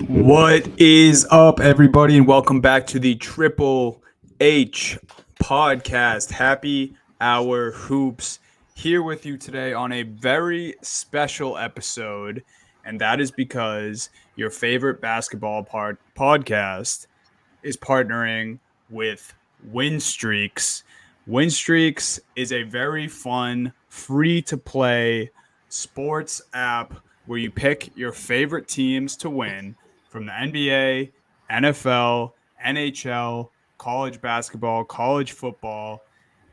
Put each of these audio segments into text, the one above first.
What is up, everybody, and welcome back to the Triple H podcast. Happy Hour Hoops here with you today on a very special episode, and that is because your favorite basketball podcast is partnering with Win Streaks. Win Streaks is a very fun, free-to-play sports app where you pick your favorite teams to win from the NBA, NFL, NHL, college basketball, college football.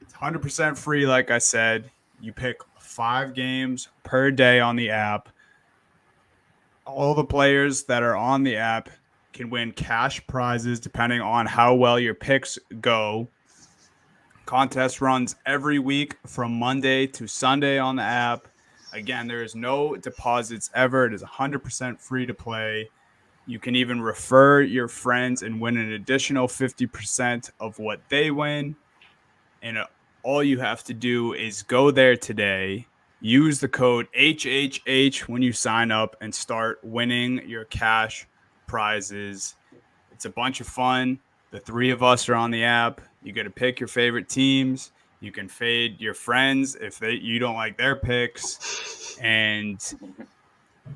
It's 100% free, like I said. You pick 5 games per day on the app. All the players that are on the app can win cash prizes depending on how well your picks go. Contest runs every week from Monday to Sunday on the app. Again, there is no deposits ever. It is 100% free to play. You can even refer your friends and win an additional 50% of what they win. And all you have to do is go there today, use the code HHH when you sign up, and start winning your cash prizes. It's a bunch of fun. The 3 of us are on the app. You get to pick your favorite teams. You can fade your friends if you don't like their picks. And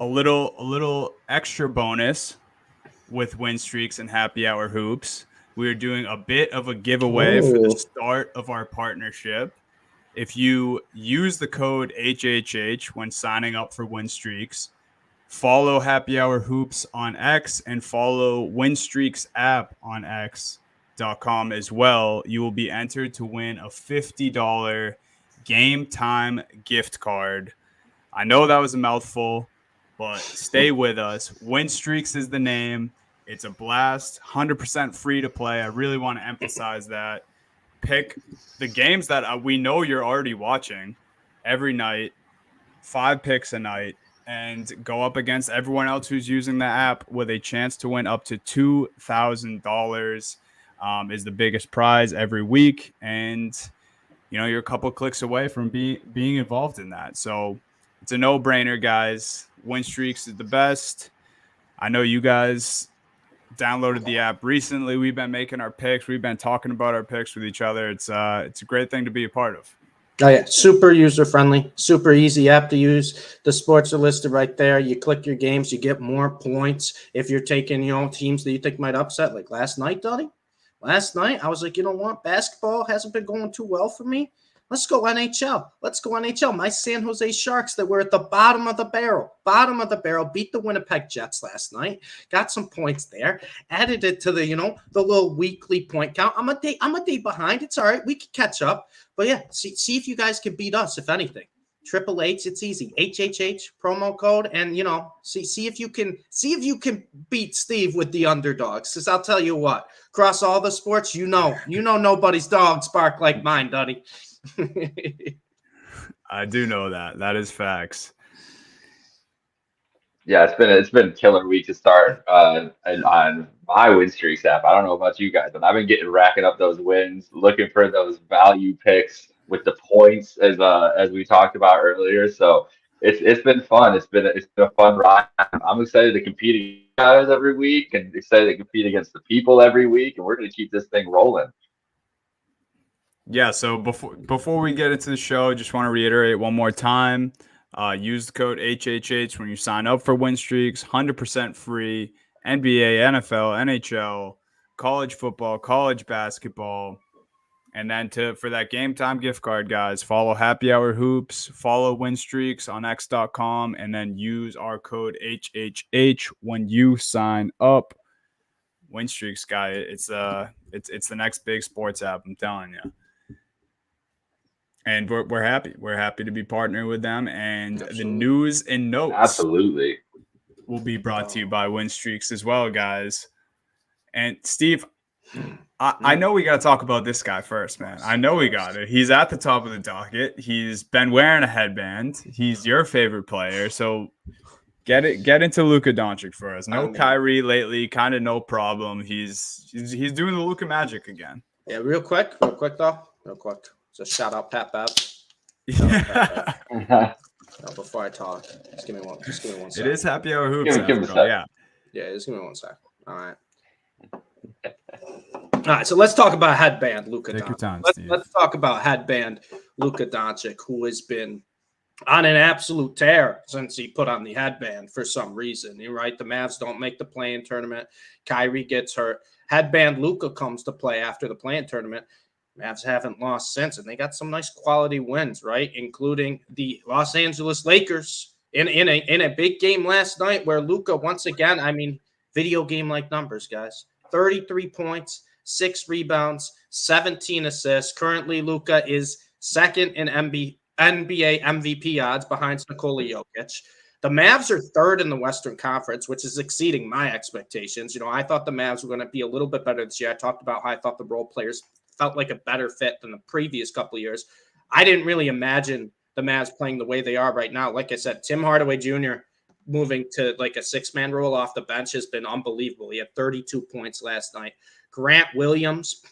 a little extra bonus with Win Streaks and Happy Hour Hoops. We are doing a bit of a giveaway for the start of our partnership. If you use the code HHH when signing up for Win Streaks, follow Happy Hour Hoops on X and follow Win Streaks app on X.com as well. You will be entered to win a $50 Game Time gift card. I know that was a mouthful, but stay with us. Win Streaks is the name. It's a blast, 100% free to play. I really want to emphasize that. Pick the games that we know you're already watching every night, 5 picks a night, and go up against everyone else who's using the app with a chance to win up to $2,000 is the biggest prize every week. And, you're a couple clicks away from being involved in that. So it's a no-brainer, guys. Win Streaks is the best. I know you guys downloaded the app recently. We've been making our picks. We've been talking about our picks with each other. It's a great thing to be a part of. Oh, yeah. Super user-friendly, super easy app to use. The sports are listed right there. You click your games, you get more points. If you're taking, teams that you think might upset, like last night, Dottie. Last night, I was like, you know what? Basketball hasn't been going too well for me. Let's go NHL. Let's go NHL. My San Jose Sharks that were at the bottom of the barrel, beat the Winnipeg Jets last night. Got some points there. Added it to the, the little weekly point count. I'm a day behind. It's all right. We can catch up. But yeah, see if you guys can beat us, if anything. Triple H, it's easy. HHH promo code, and see if you can beat Steve with the underdogs. Because I'll tell you what, across all the sports, nobody's dogs bark like mine, Duddy. I do know that. That is facts. Yeah, it's been a killer week to start on my Win Streaks app. I don't know about you guys, but I've been racking up those wins, looking for those value picks with the points as we talked about earlier. So it's been fun. It's been a fun ride. I'm excited to compete against you guys every week, and excited to compete against the people every week, and we're going to keep this thing rolling. Yeah, so before we get into the show, just want to reiterate one more time. Use the code HHH when you sign up for Win Streaks. 100% free. NBA, NFL, NHL, college football, college basketball. And then for that Game Time gift card, guys, follow Happy Hour Hoops, follow Win Streaks on X.com, and then use our code HHH when you sign up. Win Streaks, guy, it's the next big sports app. I'm telling you. And we're happy. We're happy to be partnering with them. And Absolutely. the news and notes Absolutely will be brought to you by Win Streaks as well, guys. And Steve, I know we got to talk about this guy first, man. I know we got it. He's at the top of the docket. He's been wearing a headband. He's your favorite player. So get into Luka Doncic for us. No Kyrie lately, kind of no problem. He's doing the Luka magic again. Yeah, real quick though. So shout out Pat Bev. Before I talk, just give me one second. It is Happy Hour Hoops. Give him a sec. Yeah, just give me 1 sec. All right, so let's talk about headband Luka Doncic. Take your time, Steve. Let's talk about headband Luka Doncic, who has been on an absolute tear since he put on the headband for some reason. You're right, the Mavs don't make the play-in tournament. Kyrie gets hurt. Headband Luka comes to play after the play-in tournament. Mavs haven't lost since, and they got some nice quality wins, right? Including the Los Angeles Lakers in a big game last night where Luka, once again, I mean, video game-like numbers, guys. 33 points, 6 rebounds, 17 assists. Currently, Luka is second in NBA MVP odds behind Nikola Jokic. The Mavs are third in the Western Conference, which is exceeding my expectations. You know, I thought the Mavs were going to be a little bit better this year. I talked about how I thought the role players felt like a better fit than the previous couple of years. I didn't really imagine the Mavs playing the way they are right now. Like I said, Tim Hardaway Jr. moving to like a 6-man role off the bench has been unbelievable. He had 32 points last night. Grant Williams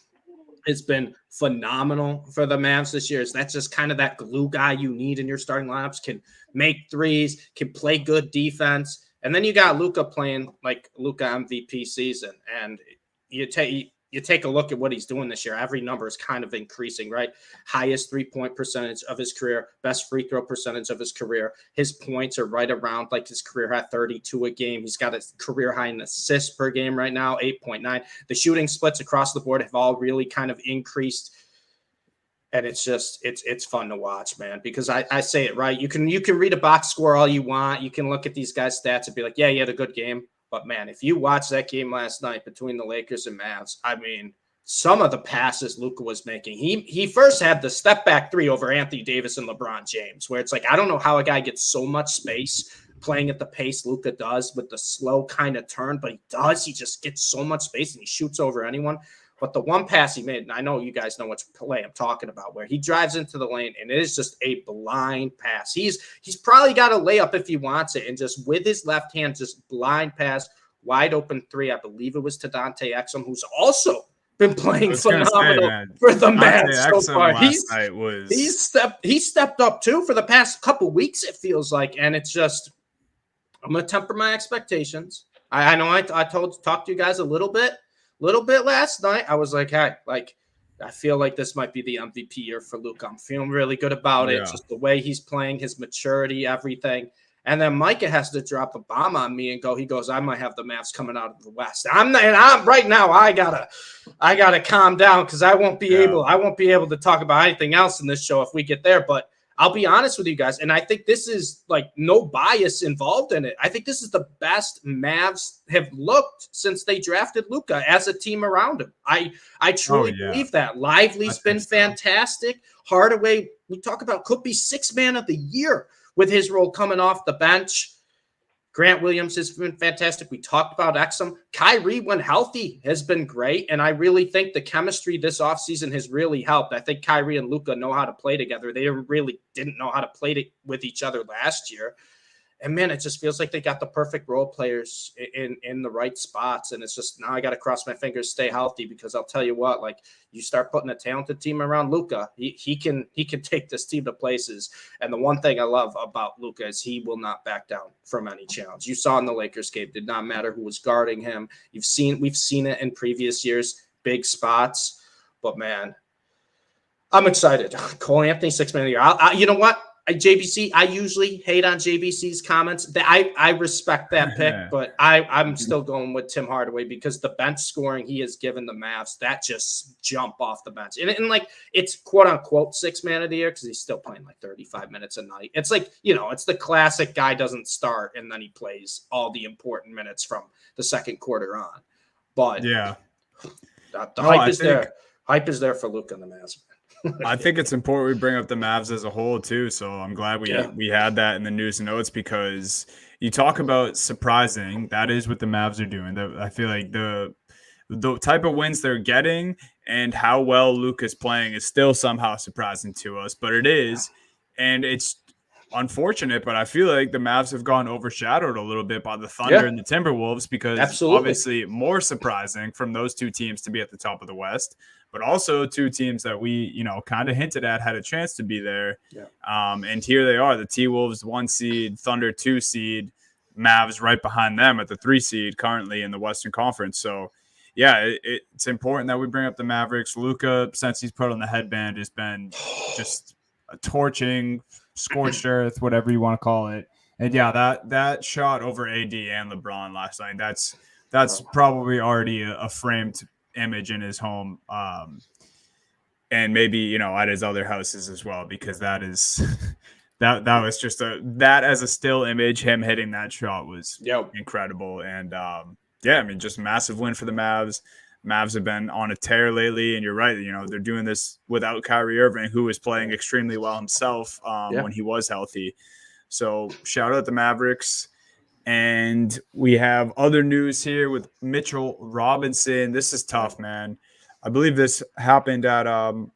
has been phenomenal for the Mavs this year. That's just kind of that glue guy you need in your starting lineups, can make threes, can play good defense. And then you got Luka playing like Luka MVP season. And you take a look at what he's doing this year. Every number is kind of increasing, right? Highest 3-point percentage of his career, best free throw percentage of his career. His points are right around like his career high, 32 a game. He's got a career high in assists per game right now, 8.9. The shooting splits across the board have all really kind of increased. And it's just, it's fun to watch, man, because I say it right. You can read a box score all you want. You can look at these guys' stats and be like, yeah, he had a good game. But, man, if you watch that game last night between the Lakers and Mavs, I mean, some of the passes Luka was making. He first had the step-back 3 over Anthony Davis and LeBron James, where it's like, I don't know how a guy gets so much space playing at the pace Luka does with the slow kind of turn, but he does. He just gets so much space, and he shoots over anyone. But the one pass he made, and I know you guys know which play I'm talking about, where he drives into the lane, and it is just a blind pass. He's probably got a layup if he wants it, and just with his left hand, just blind pass, wide open 3. I believe it was to Dante Exum, who's also been playing phenomenal for the Mavs so far. He stepped up too for the past couple weeks, it feels like, and it's just, I'm gonna temper my expectations. I know I talked to you guys a little bit last night. I was like, hey, like, I feel like this might be the MVP year for Luka. I'm feeling really good about it. Just the way he's playing, his maturity, everything. And then Micah has to drop a bomb on me and he goes, I might have the Mavs coming out of the West. I'm right now, I gotta calm down because I won't be able to talk about anything else in this show if we get there. But I'll be honest with you guys, and I think this is like no bias involved in it. I think this is the best Mavs have looked since they drafted Luka as a team around him. I truly believe that. Lively's been fantastic. Hardaway, we talk about, could be 6th man of the year with his role coming off the bench. Grant Williams has been fantastic. We talked about Exum. Kyrie, when healthy, has been great. And I really think the chemistry this offseason has really helped. I think Kyrie and Luka know how to play together. They really didn't know how to play with each other last year. And, man, it just feels like they got the perfect role players in the right spots. And it's just now I got to cross my fingers, stay healthy, because I'll tell you what, like, you start putting a talented team around Luka, he can take this team to places. And the one thing I love about Luka is he will not back down from any challenge. You saw in the Lakers game, did not matter who was guarding him. We've seen it in previous years, big spots. But, man, I'm excited. Cole Anthony, 6th man of the year. You know what? JBC, I usually hate on JBC's comments. I respect that pick, but I'm still going with Tim Hardaway because the bench scoring he has given the Mavs, that just jump off the bench. And like, it's quote unquote 6 man of the year because he's still playing like 35 minutes a night. It's like, it's the classic guy doesn't start and then he plays all the important minutes from the second quarter on. But yeah, the hype is there. Hype is there for Luka and the Mavs. I think it's important we bring up the Mavs as a whole too. So I'm glad we had that in the news and notes because you talk about surprising. That is what the Mavs are doing. I feel like the type of wins they're getting and how well Luka's playing is still somehow surprising to us, but it is, and it's unfortunate. But I feel like the Mavs have gone overshadowed a little bit by the Thunder and the Timberwolves because obviously more surprising from those two teams to be at the top of the West. But also two teams that we, kind of hinted at had a chance to be there. Yeah. And here they are, the T-Wolves 1 seed, Thunder 2 seed, Mavs right behind them at the 3 seed currently in the Western Conference. So, yeah, it's important that we bring up the Mavericks. Luka, since he's put on the headband, has been just a torching, scorched earth, whatever you want to call it. And, yeah, that shot over AD and LeBron last night, that's probably already a framed image in his home, and maybe at his other houses as well, because that is that was just that as a still image, him hitting that shot was incredible. And just massive win for the Mavs. Mavs have been on a tear lately, and you're right, they're doing this without Kyrie Irving, who was playing extremely well himself when he was healthy. So shout out the Mavericks. And we have other news here with Mitchell Robinson. This is tough, man. I believe this happened at the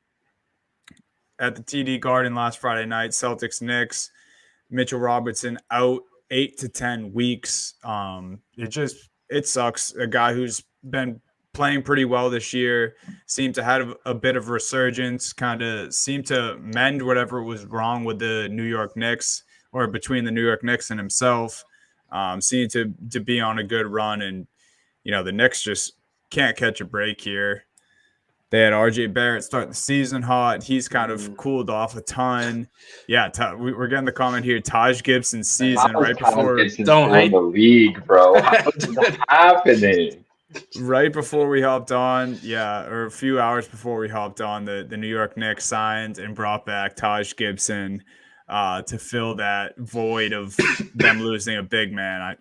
TD Garden last Friday night. Celtics Knicks. Mitchell Robinson out 8 to 10 weeks. It sucks. A guy who's been playing pretty well this year seemed to have a bit of resurgence. Kind of seemed to mend whatever was wrong with the New York Knicks or between the New York Knicks and himself. Seemed to be on a good run, and the Knicks just can't catch a break here. They had RJ Barrett start the season hot. He's kind of cooled off a ton. Yeah, we're getting the comment here. Taj Gibson's season right before the league, bro. How is that happening? Right before we hopped on, or a few hours before we hopped on, the New York Knicks signed and brought back Taj Gibson to fill that void of them losing a big man.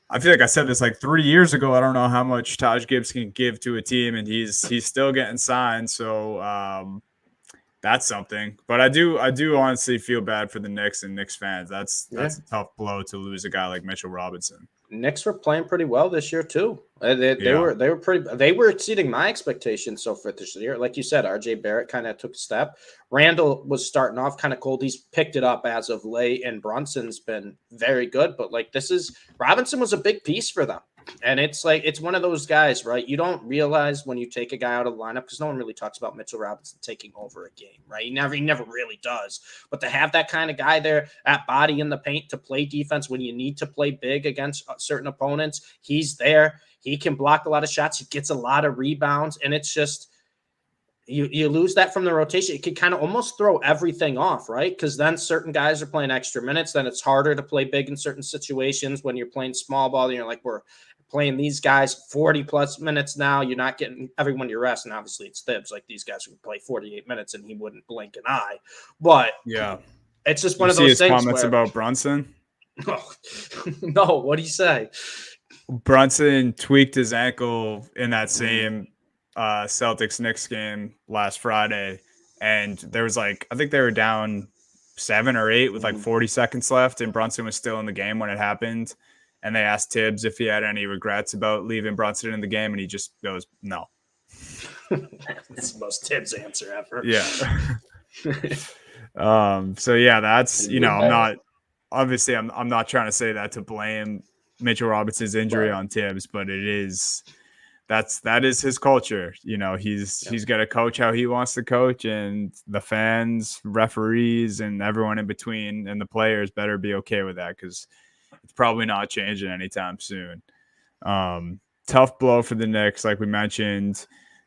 I feel like I said this like 3 years ago. I don't know how much Taj Gibson can give to a team, and he's still getting signed. So that's something. But I do honestly feel bad for the Knicks and Knicks fans. That's a tough blow to lose a guy like Mitchell Robinson. Knicks were playing pretty well this year too. They were exceeding my expectations so far this year. Like you said, RJ Barrett kind of took a step. Randall was starting off kind of cold. He's picked it up as of late, and Brunson's been very good. But Robinson was a big piece for them. And it's one of those guys, right? You don't realize when you take a guy out of the lineup, because no one really talks about Mitchell Robinson taking over a game, right? He never really does. But to have that kind of guy there at body in the paint to play defense when you need to play big against certain opponents, he's there. He can block a lot of shots. He gets a lot of rebounds. And it's just, you lose that from the rotation. It can kind of almost throw everything off, right? Because then certain guys are playing extra minutes. Then it's harder to play big in certain situations when you're playing small ball. You're like, we're playing these guys 40 plus minutes now. You're not getting everyone your rest. And obviously it's Thibs. Like these guys would play 48 minutes and he wouldn't blink an eye. But yeah, it's just one of those things. Comments about Brunson? No, what do you say? Brunson tweaked his ankle in that same Celtics Knicks game last Friday. And there was I think they were down 7 or 8 with 40 seconds left. And Brunson was still in the game when it happened. And they asked Tibbs if he had any regrets about leaving Brunson in the game, and he just goes, no. That's the most Tibbs answer ever. Yeah. So yeah, that's I'm not trying to say that to blame Mitchell Robinson's injury on Tibbs, but that is his culture. He's got to coach how he wants to coach, and the fans, referees, and everyone in between, and the players better be okay with that because it's probably not changing anytime soon. Tough blow for the Knicks, like we mentioned.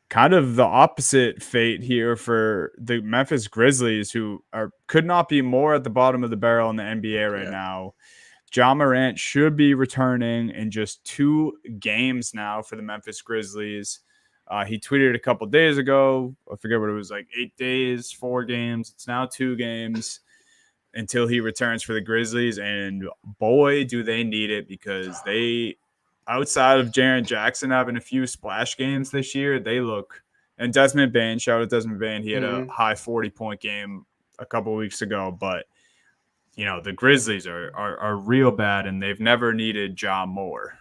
kind of the opposite fate here for the Memphis Grizzlies, who could not be more at the bottom of the barrel in the NBA right now. Ja Morant should be returning in just 2 games now for the Memphis Grizzlies. He tweeted a couple days ago, I forget what it was, like 8 days, 4 games. It's now 2 games until he returns for the Grizzlies. And boy, do they need it, because they, outside of Jaren Jackson having a few splash games this year, they look, and Desmond Bane, shout out Desmond Bane, he had a high 40-point game a couple weeks ago, but you know, the Grizzlies are real bad, and they've never needed Ja more.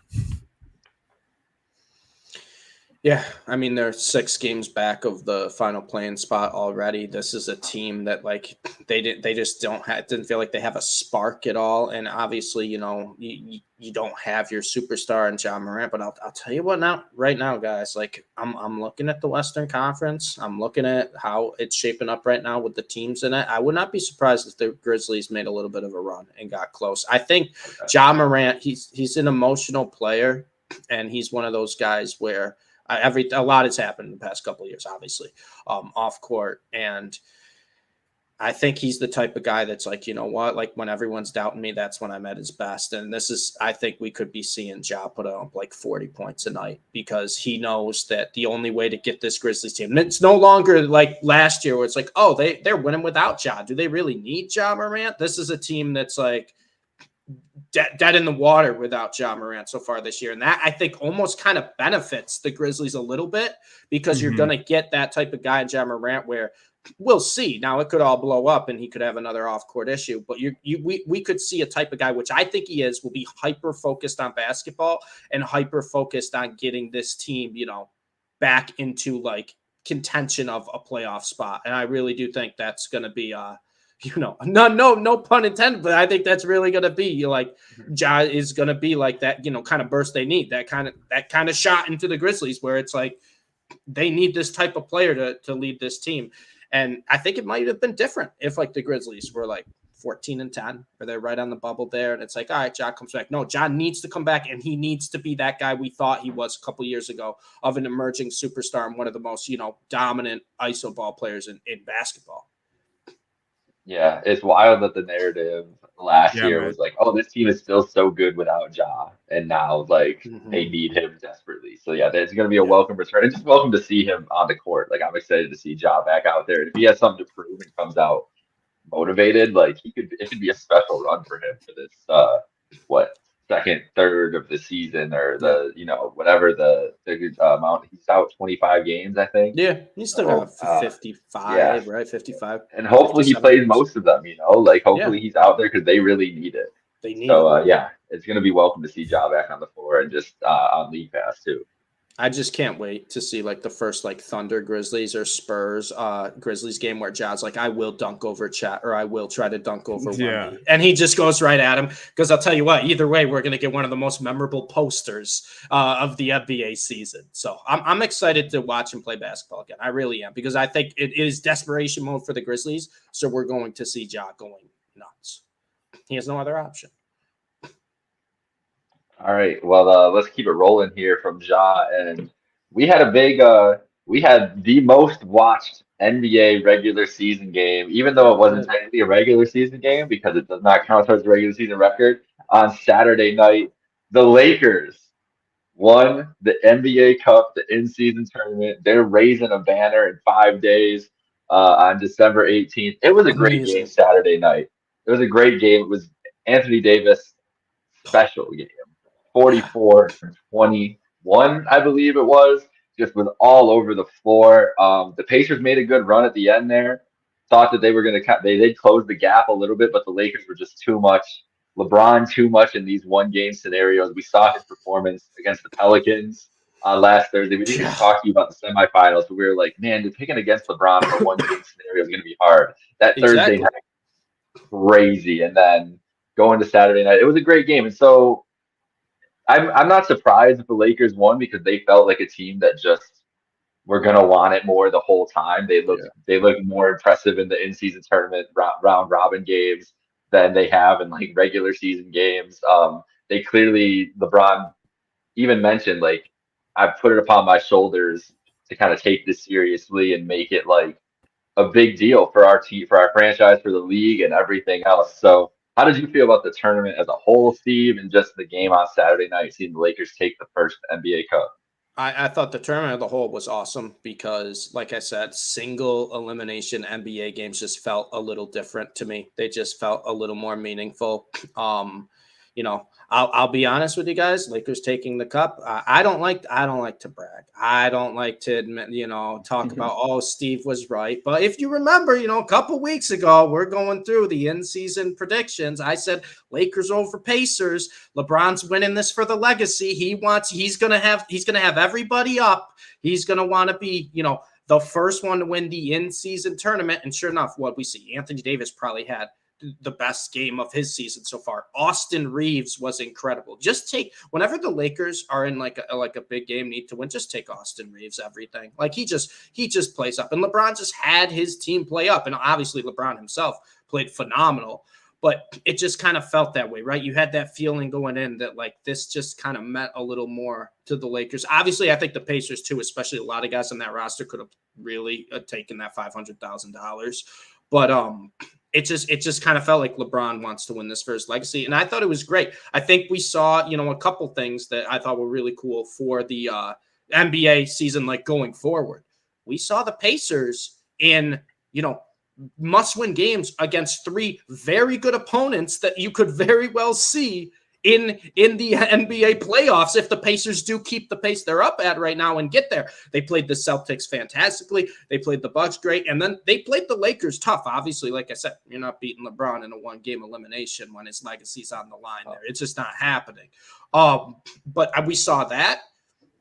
Yeah, I mean, they're 6 games back of the final playing spot already. This is a team that, like, they just didn't feel like they have a spark at all. And obviously, you know, you don't have your superstar in Ja Morant. But I'll tell you what right now, guys. Like, I'm looking at the Western Conference. I'm looking at how it's shaping up right now with the teams in it. I would not be surprised if the Grizzlies made a little bit of a run and got close. I think Ja Morant, he's an emotional player, and he's one of those guys where a lot has happened in the past couple of years, obviously, off court. And I think he's the type of guy that's like, you know what, like when everyone's doubting me, that's when I'm at his best. And I think we could be seeing Ja put up like 40 points a night, because he knows that the only way to get this Grizzlies team, and it's no longer like last year where it's like, oh, they're winning without Ja. Do they really need Ja Morant? This is a team that's like dead in the water without Ja Morant so far this year. And that, I think, almost kind of benefits the Grizzlies a little bit, because you're going to get that type of guy in Ja Morant where we'll see. Now, it could all blow up and he could have another off-court issue, but we could see a type of guy, which I think he is, will be hyper-focused on basketball and hyper-focused on getting this team, you know, back into, like, contention of a playoff spot. And I really do think that's going to be you know, no pun intended, but I think that's really going to be like Ja is going to be like that, you know, kind of burst they need, that kind of shot into the Grizzlies where it's like they need this type of player to lead this team. And I think it might have been different if like the Grizzlies were like 14-10, or they're right on the bubble there, and it's like, all right, Ja comes back. No, Ja needs to come back, and he needs to be that guy we thought he was a couple years ago, of an emerging superstar and one of the most, you know, dominant ISO ball players in basketball. Yeah, it's wild that the narrative last year was like, oh, this team is still so good without Ja. And now, like, they need him desperately. So, yeah, there's going to be a welcome return. And just welcome to see him on the court. Like, I'm excited to see Ja back out there. And if he has something to prove and comes out motivated, like, it could be a special run for him for this, second, third of the season, or the, you know, whatever the amount. He's out 25 games, I think. Yeah, he's still got 55, right? 55. And hopefully he plays most of them, you know, like hopefully he's out there, because they really need it. They need it. Yeah, it's going to be welcome to see Ja back on the floor, and just on League Pass too. I just can't wait to see like the first like Thunder Grizzlies or Spurs Grizzlies game where Ja's like, I will dunk over Chat, or I will try to dunk over Wemby. And he just goes right at him, because I'll tell you what, either way, we're going to get one of the most memorable posters of the NBA season. So I'm excited to watch him play basketball again. I really am, because I think it is desperation mode for the Grizzlies. So we're going to see Ja going nuts. He has no other option. All right, well, let's keep it rolling here from Ja. And we had we had the most watched NBA regular season game, even though it wasn't technically a regular season game because it does not count towards the regular season record. On Saturday night, the Lakers won the NBA Cup, the in-season tournament. They're raising a banner in 5 days on December 18th. It was a great game Saturday night. It was a great game. It was Anthony Davis' special game. 44-21, I believe it was, just was all over the floor. The Pacers made a good run at the end there. Thought that they were going to they did close the gap a little bit, but the Lakers were just too much. LeBron too much in these one-game scenarios. We saw his performance against the Pelicans last Thursday. We didn't even talk to you about the semifinals, but we were like, man, picking against LeBron for a one-game scenario is going to be hard. That Thursday night, crazy. And then going to Saturday night, it was a great game. And so I'm not surprised if the Lakers won, because they felt like a team that just were gonna want it more the whole time. They looked more impressive in the in-season tournament round robin games than they have in like regular season games. They clearly, LeBron even mentioned, like, I've put it upon my shoulders to kind of take this seriously and make it like a big deal for our team, for our franchise, for the league, and everything else. So, how did you feel about the tournament as a whole, Steve, and just the game on Saturday night, seeing the Lakers take the first NBA Cup? I thought the tournament as a whole was awesome because, like I said, single elimination NBA games just felt a little different to me. They just felt a little more meaningful. I'll be honest with you guys. Lakers taking the cup. I don't like to brag. I don't like to admit, talk about, oh, Steve was right. But if you remember, a couple weeks ago, we're going through the in-season predictions. I said Lakers over Pacers. LeBron's winning this for the legacy. He's gonna have everybody up. He's gonna want to be, the first one to win the in-season tournament. And sure enough, what we see, Anthony Davis probably had the best game of his season so far. Austin Reeves was incredible. Just whenever the Lakers are in like a big game, need to win, just take Austin Reeves everything. Like he just plays up, and LeBron just had his team play up, and obviously LeBron himself played phenomenal. But it just kind of felt that way, right? You had that feeling going in that like this just kind of meant a little more to the Lakers. Obviously, I think the Pacers too, especially a lot of guys on that roster could have really taken that $500,000. But it just kind of felt like LeBron wants to win this for his legacy. And I thought it was great. I think we saw, a couple things that I thought were really cool for the NBA season, like going forward. We saw the Pacers in, must-win games against three very good opponents that you could very well see in the NBA playoffs if the Pacers do keep the pace they're up at right now and get there. They played the Celtics fantastically. They played the Bucks great. And then they played the Lakers tough. Obviously, like I said, you're not beating LeBron in a one-game elimination when his legacy's on the line there. It's just not happening. But we saw that.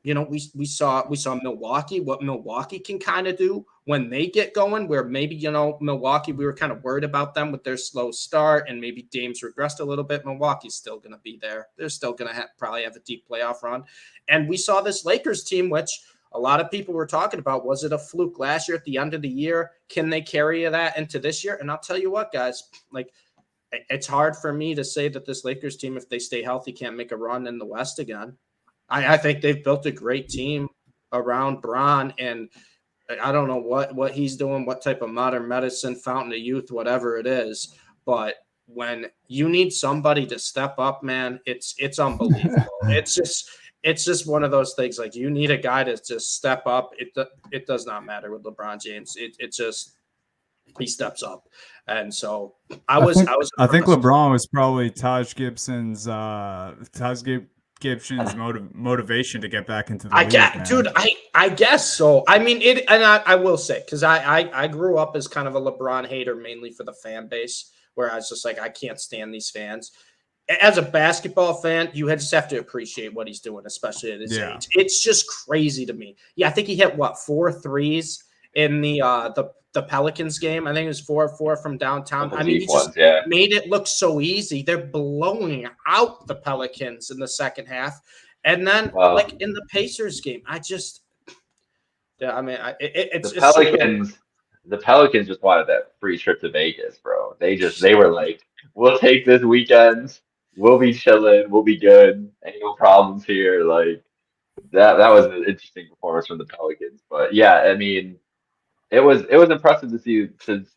We saw Milwaukee, what Milwaukee can kind of do when they get going, where maybe, Milwaukee, we were kind of worried about them with their slow start and maybe Dame's regressed a little bit. Milwaukee's still going to be there. They're still going to probably have a deep playoff run. And we saw this Lakers team, which a lot of people were talking about. Was it a fluke last year at the end of the year? Can they carry that into this year? And I'll tell you what, guys, like it's hard for me to say that this Lakers team, if they stay healthy, can't make a run in the West again. I think they've built a great team around Bron, and I don't know what he's doing, what type of modern medicine, fountain of youth, whatever it is. But when you need somebody to step up, man, it's unbelievable. It's just one of those things. Like you need a guy to just step up. It does not matter with LeBron James. It just he steps up, and so I think LeBron was probably Taj Gibson's motivation to get back into the league, dude. I guess so. I mean, I will say, because I grew up as kind of a LeBron hater, mainly for the fan base, where I was just like, I can't stand these fans. As a basketball fan, you just have to appreciate what he's doing, especially at his age. It's just crazy to me. Yeah, I think he hit 4 threes in the Pelicans game. I think it was 4-4 from downtown. I mean, he just made it look so easy. They're blowing out the Pelicans in the second half. And then, like in the Pacers game, it's the Pelicans just wanted that free trip to Vegas, bro. They were like, we'll take this weekend. We'll be chilling. We'll be good. Ain't no problems here. Like that was an interesting performance from the Pelicans. But yeah, I mean, it was impressive to see.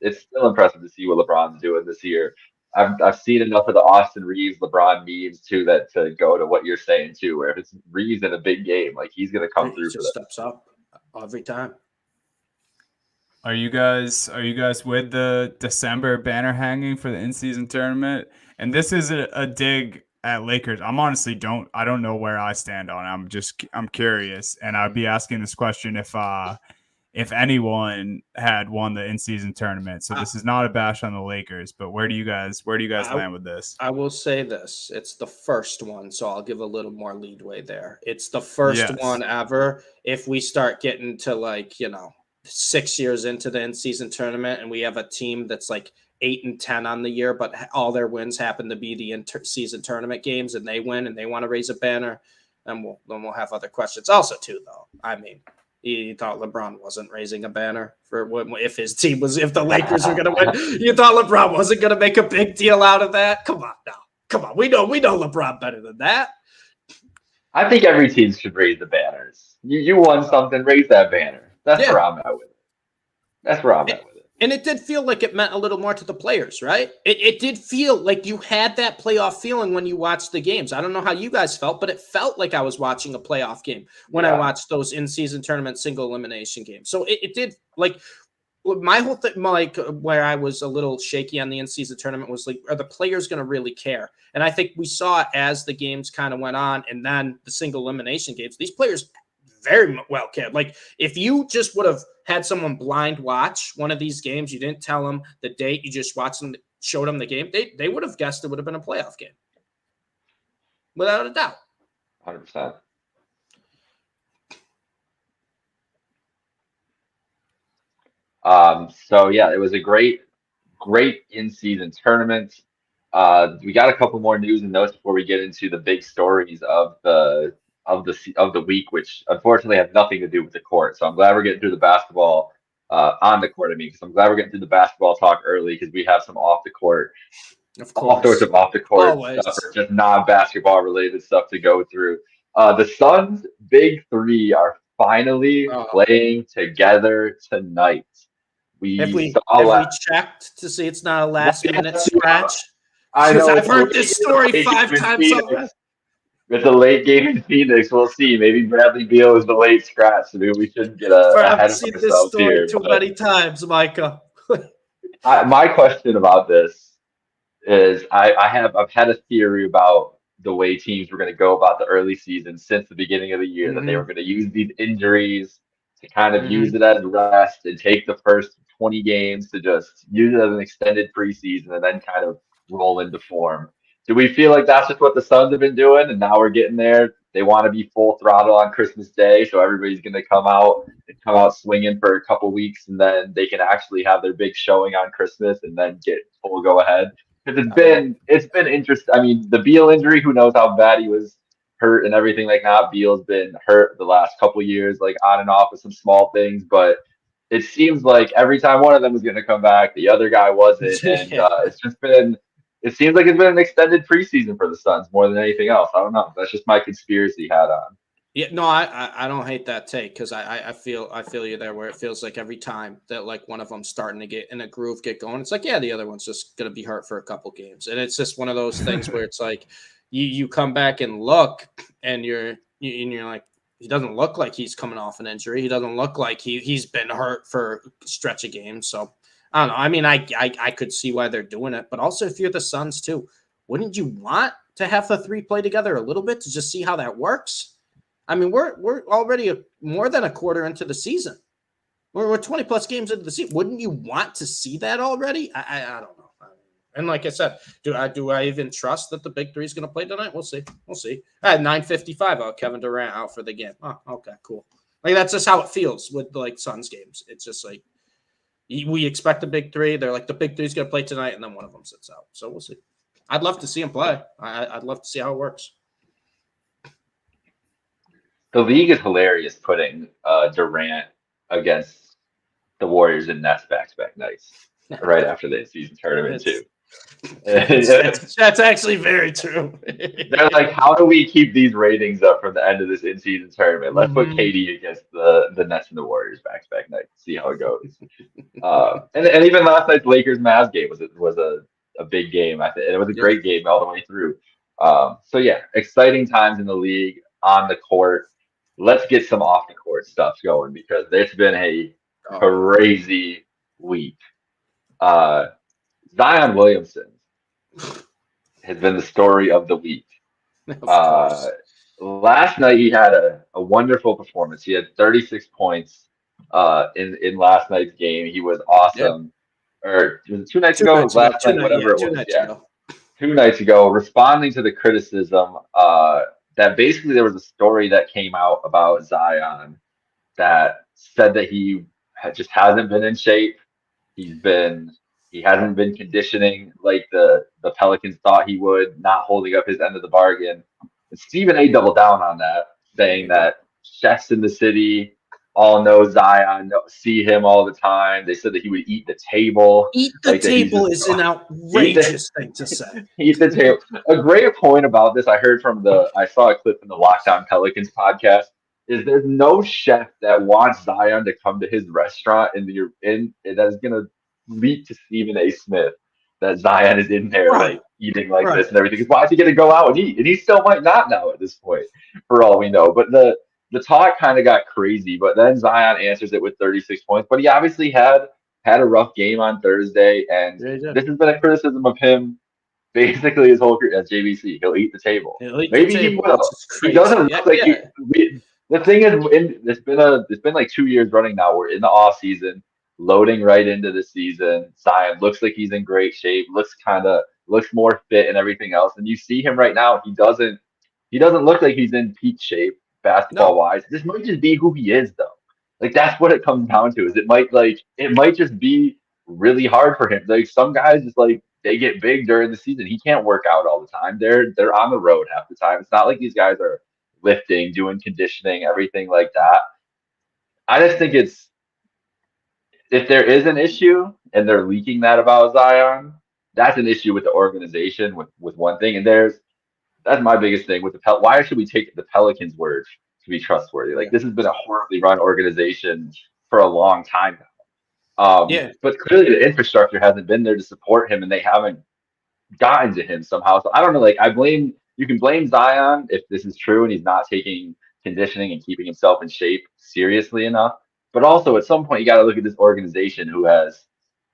It's still impressive to see what LeBron's doing this year. I've seen enough of the Austin Reeves LeBron memes too that to go to what you're saying too, where if it's Reeves in a big game, like he's gonna come through. He just steps up every time. Are you guys with the December banner hanging for the in-season tournament? And this is a dig at Lakers. I don't know where I stand on it. I'm curious, and I'd be asking this question if anyone had won the in-season tournament. So this is not a bash on the Lakers, but where do you guys land with this? I will say this. It's the first one, so I'll give a little more leadway there. It's the first one ever. If we start getting to 6 years into the in-season tournament and we have a team that's like 8-10 on the year, but all their wins happen to be the season tournament games and they win and they want to raise a banner, then we'll have other questions. Also, too, though, I mean, you thought LeBron wasn't raising a banner for if the Lakers were going to win. You thought LeBron wasn't going to make a big deal out of that? Come on now. Come on. We know LeBron better than that. I think every team should raise the banners. You won something. Raise that banner. That's where I'm at with it. That's where I'm at with it. And it did feel like it meant a little more to the players, right? It did feel like you had that playoff feeling when you watched the games. I don't know how you guys felt, but it felt like I was watching a playoff game when I watched those in-season tournament single elimination games. So it did, like, my whole thing, like, where I was a little shaky on the in-season tournament was like, are the players going to really care? And I think we saw as the games kind of went on, and then the single elimination games, these players very well cared. Like, if you just would have had someone blind watch one of these games, you didn't tell them the date, you just watched them, showed them the game, they would have guessed it would have been a playoff game, without a doubt. 100%. So yeah, it was a great in-season tournament. We got a couple more news and notes before we get into the big stories of the week, which unfortunately have nothing to do with the court. So I'm glad we're getting through the basketball on the court. I mean, because I'm glad we're getting through the basketball talk early because we have some off the court, all sorts of off the court stuff, or just non-basketball related stuff to go through. The Suns' big three are finally playing together tonight. Have we checked to see it's not a last-minute scratch? I know. I've heard this story 5 times already. It's a late game in Phoenix. We'll see. Maybe Bradley Beal is the late scratch. So maybe we shouldn't get ahead of ourselves here. I've seen this story too many times, Micah. My question about this is I've had a theory about the way teams were going to go about the early season since the beginning of the year, that they were going to use these injuries to kind of use it as rest and take the first 20 games to just use it as an extended preseason and then kind of roll into form. Do we feel like that's just what the Suns have been doing, and now we're getting there? They want to be full throttle on Christmas Day, so everybody's going to come out swinging for a couple weeks, and then they can actually have their big showing on Christmas and then get full go ahead. Because it's been interesting. I mean, the Beal injury, who knows how bad he was hurt and everything like that. Beal's been hurt the last couple years, like on and off with some small things, but it seems like every time one of them was going to come back, the other guy wasn't, and it seems like it's been an extended preseason for the Suns more than anything else. I don't know. That's just my conspiracy hat on. Yeah, no, I don't hate that take because I feel you there, where it feels like every time that like one of them's starting to get in a groove, get going, it's like, yeah, the other one's just gonna be hurt for a couple games, and it's just one of those things where it's like you come back and look, and you're like, he doesn't look like he's coming off an injury. He doesn't look like he's been hurt for a stretch of games. So I don't know. I mean, I could see why they're doing it, but also if you're the Suns too, wouldn't you want to have the three play together a little bit to just see how that works? I mean, we're already more than a quarter into the season. We're 20 plus games into the season. Wouldn't you want to see that already? I don't know. And like I said, do I even trust that the big three is going to play tonight? We'll see. I had 9:55 Kevin Durant out for the game. Oh, okay, cool. Like that's just how it feels with like Suns games. It's just like we expect the big three. They're like, the big three's going to play tonight, and then one of them sits out. So we'll see. I'd love to see him play. I'd love to see how it works. The league is hilarious putting Durant against the Warriors and Nets back-to-back nights right after the season tournament too. That's actually very true. They're like, how do we keep these ratings up from the end of this in-season tournament? Let's put KD against the Nets and the Warriors back-to-back nights, see how it goes. And even last night's Lakers-Mavs game was a big game. I think it was a great game all the way through. So yeah, exciting times in the league on the court. Let's get some off the court stuff going because it's been a crazy week. Zion Williamson has been the story of the week. Last night he had a wonderful performance. He had 36 points in last night's game. He was awesome. Yep. Or was it 2 nights ago? Last night, whatever it was. Yeah. 2 nights ago, responding to the criticism that basically there was a story that came out about Zion that said that he just hasn't been in shape. He hasn't been conditioning like the Pelicans thought he would, not holding up his end of the bargain. And Stephen A doubled down on that, saying that chefs in the city all know Zion, see him all the time. They said that he would eat the table. Eat the table is an outrageous thing to say. Eat the table. A great point about this I saw a clip from the Lockdown Pelicans podcast, there's no chef that wants Zion to come to his restaurant and that is gonna leak to Stephen A. Smith that Zion is in there Right. like eating like Right. this and everything. Because why is he gonna go out and eat? And he still might not now at this point, for all we know. But the talk kind of got crazy. But then Zion answers it with 36 points. But he obviously had a rough game on Thursday, and Yeah, he did. this has been a criticism of him basically his whole career at JVC. He'll eat the table. He'll eat the Maybe he table, which will. is He crazy. doesn't Yeah, look like yeah. the thing is, it's been like 2 years running now. We're in the off season, loading right into the season. Zion looks like he's in great shape. Looks more fit and everything else. And you see him right now. He doesn't look like he's in peak shape basketball No. wise. This might just be who he is though. Like that's what it comes down to. Is it might just be really hard for him. Like some guys just like they get big during the season. He can't work out all the time. They're on the road half the time. It's not like these guys are lifting, doing conditioning, everything like that. I just think it's if there is an issue and they're leaking that about Zion, that's an issue with the organization with one thing. And that's my biggest thing with the why should we take the Pelicans' word to be trustworthy? Like Yeah. this has been a horribly run organization for a long time now. Yeah. But clearly the infrastructure hasn't been there to support him, and they haven't gotten to him somehow. So I don't know. Like you can blame Zion if this is true and he's not taking conditioning and keeping himself in shape seriously enough. But also at some point you got to look at this organization who has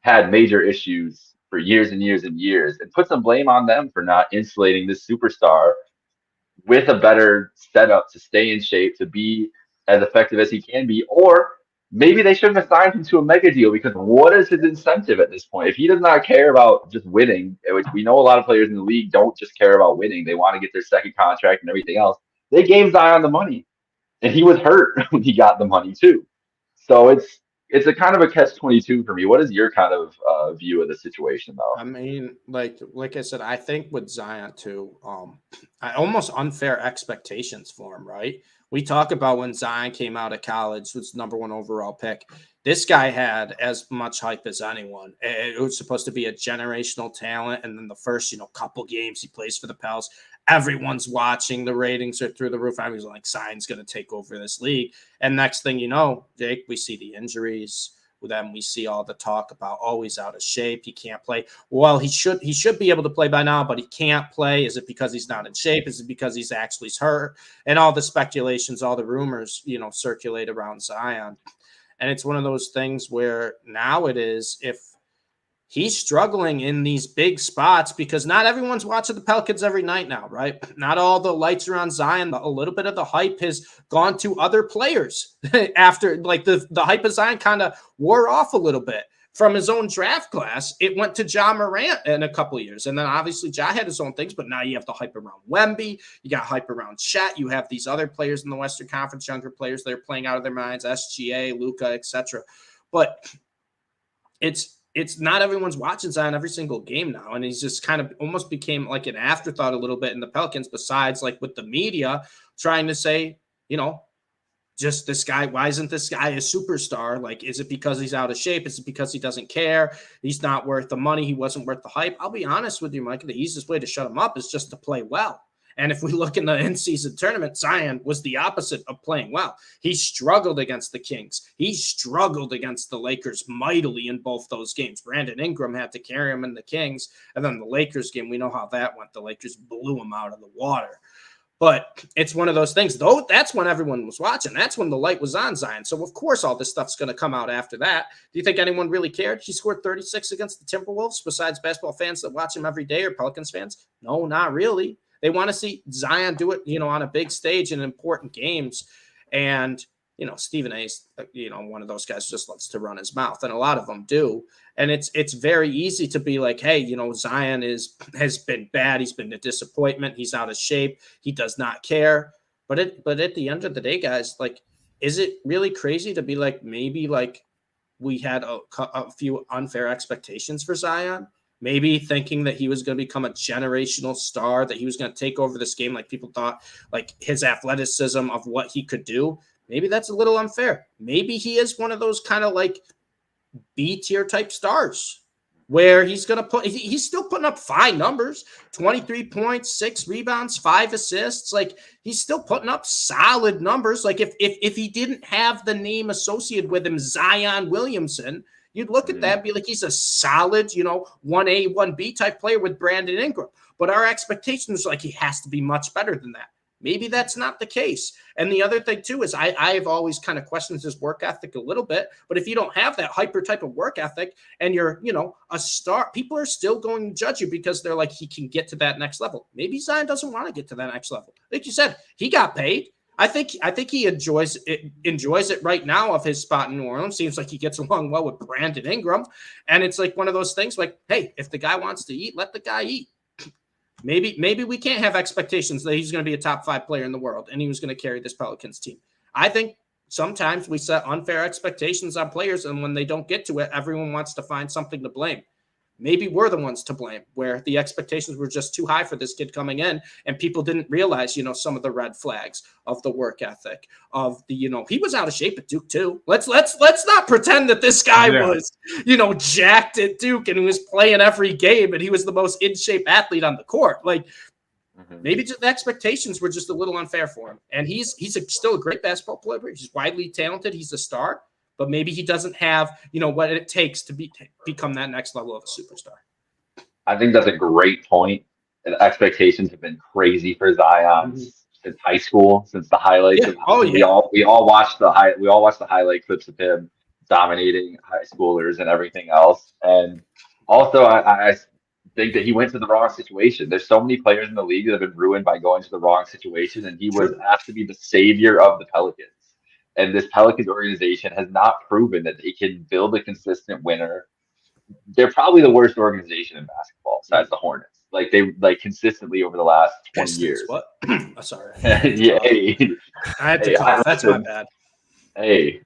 had major issues for years and years and years and put some blame on them for not insulating this superstar with a better setup to stay in shape, to be as effective as he can be, or maybe they shouldn't have signed him to a mega deal because what is his incentive at this point? If he does not care about just winning, which we know a lot of players in the league don't just care about winning, they want to get their second contract and everything else. They gave Zion the money, and he was hurt when he got the money too. So it's a kind of a catch-22 for me. What is your kind of view of the situation, though? I mean, like I said, I think with Zion too, I almost unfair expectations for him, right? We talk about when Zion came out of college, was #1 overall pick. This guy had as much hype as anyone. It was supposed to be a generational talent, and then the first, couple games he plays for the Pels, everyone's watching. The ratings are through the roof. I was like, Zion's going to take over this league. And next thing you know, Jake, we see the injuries. Then we see all the talk about he's out of shape. He can't play. Well, he should be able to play by now, but he can't play. Is it because he's not in shape? Is it because he's actually hurt? And all the speculations, all the rumors, circulate around Zion. And it's one of those things where now it is if he's struggling in these big spots because not everyone's watching the Pelicans every night now, right? Not all the lights are on Zion. A little bit of the hype has gone to other players after like the hype of Zion kind of wore off a little bit from his own draft class. It went to Ja Morant in a couple of years. And then obviously Ja had his own things, but now you have the hype around Wemby. You got hype around Chet. You have these other players in the Western Conference, younger players that are playing out of their minds, SGA, Luka, etc. But it's not everyone's watching Zion every single game now. And he's just kind of almost became like an afterthought a little bit in the Pelicans, besides like with the media trying to say, just this guy, why isn't this guy a superstar? Like, is it because he's out of shape? Is it because he doesn't care? He's not worth the money. He wasn't worth the hype. I'll be honest with you, Mike. The easiest way to shut him up is just to play well. And if we look in the in-season tournament, Zion was the opposite of playing well. He struggled against the Kings. He struggled against the Lakers mightily in both those games. Brandon Ingram had to carry him in the Kings. And then the Lakers game, we know how that went. The Lakers blew him out of the water. But it's one of those things, though. That's when everyone was watching. That's when the light was on Zion. So, of course, all this stuff's going to come out after that. Do you think anyone really cared? He scored 36 against the Timberwolves, besides basketball fans that watch him every day or Pelicans fans? No, not really. They want to see Zion do it, on a big stage in important games. And, Stephen A's, one of those guys just loves to run his mouth, and a lot of them do. And it's very easy to be like, hey, Zion has been bad. He's been a disappointment. He's out of shape. He does not care. But at the end of the day, guys, like, is it really crazy to be like, maybe like we had a few unfair expectations for Zion? Maybe thinking that he was going to become a generational star, that he was going to take over this game like people thought, like his athleticism of what he could do. Maybe that's a little unfair. Maybe he is one of those kind of like B-tier type stars. where he's going to he's still putting up fine numbers, 23 points, 6 rebounds, 5 assists. Like, he's still putting up solid numbers. Like, if he didn't have the name associated with him, Zion Williamson, you'd look at that and be like, he's a solid, 1A, 1B type player with Brandon Ingram. But our expectations are like, he has to be much better than that. Maybe that's not the case. And the other thing, too, is I've always kind of questioned his work ethic a little bit. But if you don't have that hyper type of work ethic and you're, a star, people are still going to judge you because they're like, he can get to that next level. Maybe Zion doesn't want to get to that next level. Like you said, he got paid. I think he enjoys it right now of his spot in New Orleans. Seems like he gets along well with Brandon Ingram. And it's like one of those things like, hey, if the guy wants to eat, let the guy eat. Maybe we can't have expectations that he's going to be a top 5 player in the world and he was going to carry this Pelicans team. I think sometimes we set unfair expectations on players, and when they don't get to it, everyone wants to find something to blame. Maybe we're the ones to blame, where the expectations were just too high for this kid coming in, and people didn't realize, some of the red flags of the work ethic, of the, he was out of shape at Duke too. Let's not pretend that this guy was, jacked at Duke and he was playing every game and he was the most in shape athlete on the court. Like, maybe just the expectations were just a little unfair for him. And he's still a great basketball player. He's widely talented. He's a star. But maybe he doesn't have, what it takes to become that next level of a superstar. I think that's a great point. And expectations have been crazy for Zion since high school, since the highlights. Yeah. We all watched the highlight clips of him dominating high schoolers and everything else. And also, I think that he went to the wrong situation. There's so many players in the league that have been ruined by going to the wrong situation, and he was asked to be the savior of the Pelicans. And this Pelicans organization has not proven that they can build a consistent winner. They're probably the worst organization in basketball besides the Hornets. Like, they consistently over the last 20 years. What? Sorry. Yeah. I had to cough. That's my bad. Hey,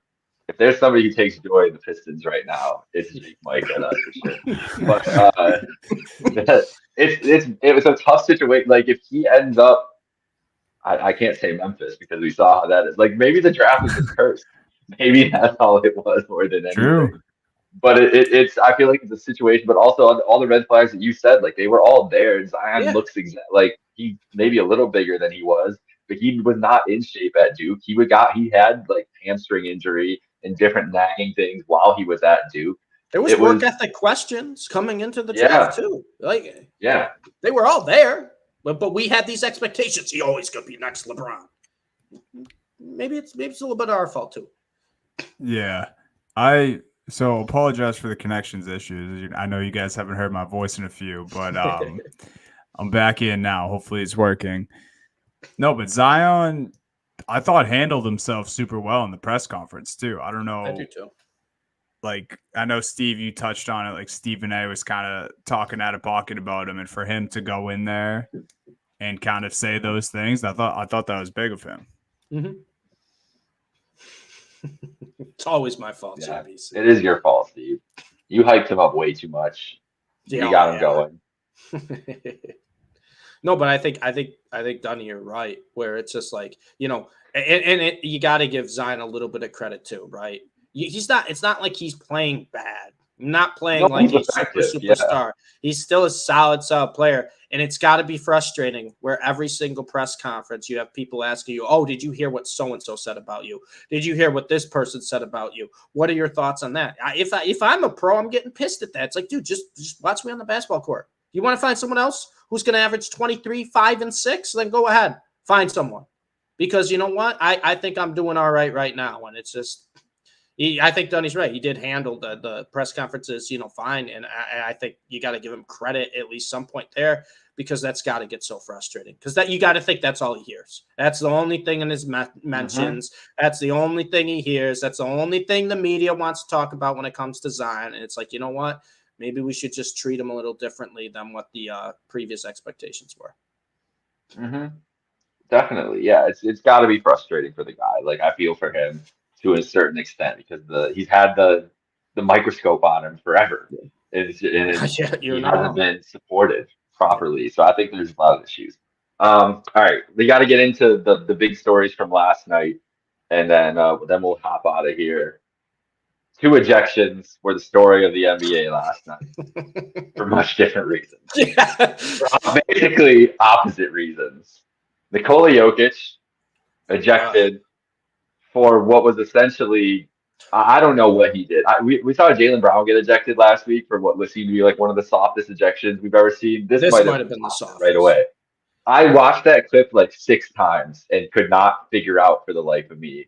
if there's somebody who takes joy in the Pistons right now, it's Jake Mike, and for sure. But it was a tough situation. Like, if he ends up, I can't say Memphis because we saw how that is. Like, maybe the draft was just cursed. Maybe that's all it was more than anything. True. But it's I feel like it's a situation, but also all the red flags that you said, like, they were all there. Zion looks like he maybe a little bigger than he was, but he was not in shape at Duke. He had like hamstring injury and different nagging things while he was at Duke. There was work ethic questions coming into the draft too. Like, they were all there. But we had these expectations. He always going to be next LeBron. Maybe it's a little bit our fault too. Yeah. So apologize for the connections issues. I know you guys haven't heard my voice in a few, but I'm back in now. Hopefully it's working. No, but Zion, I thought handled himself super well in the press conference too. I don't know. I do too. Like, I know, Steve, you touched on it. Like, Stephen A was kind of talking out of pocket about him, and for him to go in there and kind of say those things, I thought that was big of him. It's always my fault, yeah, JBC. It is your fault, Steve. You hyped him up way too much. You got him going. No, but I think Dunny, you're right. Where it's just like, you got to give Zion a little bit of credit too, right? It's not like he's playing bad. Not playing like he's superstar. Yeah. He's still a solid player. And it's got to be frustrating where every single press conference you have people asking you, oh, did you hear what so-and-so said about you? Did you hear what this person said about you? What are your thoughts on that? If I'm a pro, I'm getting pissed at that. It's like, dude, just watch me on the basketball court. You want to find someone else who's going to average 23, 5, and 6? Then go ahead. Find someone. Because you know what? I think I'm doing all right now. And it's just – I think Dunny's right. He did handle the press conferences, fine. And I think you got to give him credit at least some point there, because that's got to get so frustrating. Because you got to think that's all he hears. That's the only thing in his mentions. That's the only thing he hears. That's the only thing the media wants to talk about when it comes to Zion. And it's like, you know what? Maybe we should just treat him a little differently than what the previous expectations were. Definitely. Yeah, it's got to be frustrating for the guy. Like, I feel for him to a certain extent, because he's had the microscope on him forever, and he hasn't been supported properly. So I think there's a lot of issues. All right, we got to get into the big stories from last night, and then we'll hop out of here. 2 ejections were the story of the NBA last night for much different reasons. Yeah. For basically opposite reasons. Nikola Jokic ejected for what was essentially, I don't know what he did. We saw Jaylen Brown get ejected last week for what seemed to be like one of the softest ejections we've ever seen. This might have been the topped it softest. right away. I watched that clip like 6 times and could not figure out for the life of me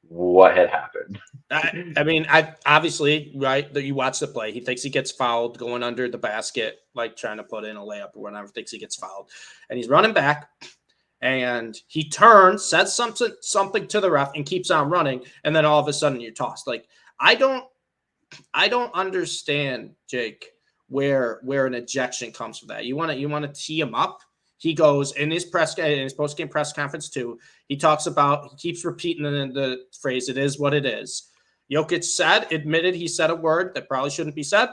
what had happened. I mean, I obviously, right, that you watch the play. He thinks he gets fouled going under the basket, like trying to put in a layup or whatever, thinks he gets fouled. And he's running back, and he turns, says something to the ref, and keeps on running. And then all of a sudden you're tossed. Like, I don't understand, Jake, where an ejection comes from that. You want to tee him up. He goes in his post-game press conference too. He keeps repeating the phrase, "It is what it is." Jokic admitted he said a word that probably shouldn't be said.